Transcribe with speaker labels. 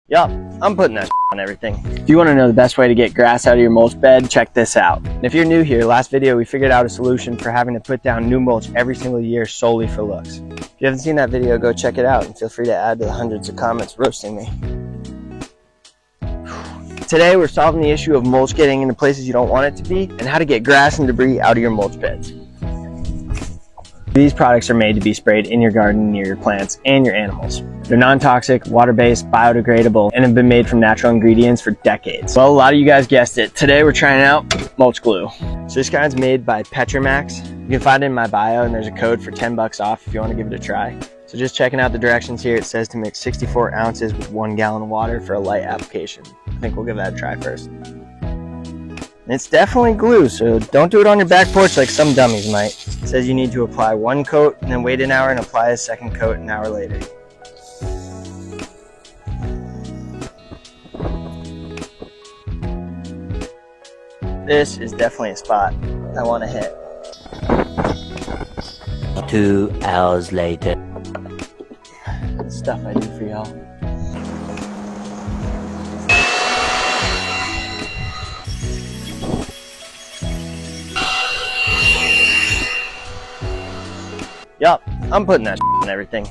Speaker 1: Yup, I'm putting that on everything. If you want to know the best way to get grass out of your mulch bed, check this out. And if you're new here, last video we figured out a solution for having to put down new mulch every single year solely for looks. If you haven't seen that video, go check it out and feel free to add to the hundreds of comments roasting me. Today we're solving the issue of mulch getting into places you don't want it to be and how to get grass and debris out of your mulch beds. These products are made to be sprayed in your garden near your plants and your animals. They're non-toxic, water-based, biodegradable, and have been made from natural ingredients for decades. Well, a lot of you guys guessed it. Today we're trying out mulch glue. So this kind's made by Petromax. You can find it in my bio and there's a code for 10 bucks off if you want to give it a try. So just checking out the directions here, it says to mix 64 ounces with 1 gallon of water for a light application. I think we'll give that a try first. And it's definitely glue, so don't do it on your back porch like some dummies might. It says you need to apply 1 coat and then wait an hour and apply a 2nd coat an hour later. This is definitely a spot I want to hit.
Speaker 2: 2 hours later.
Speaker 1: The stuff I do for y'all. Yup, I'm putting that on everything.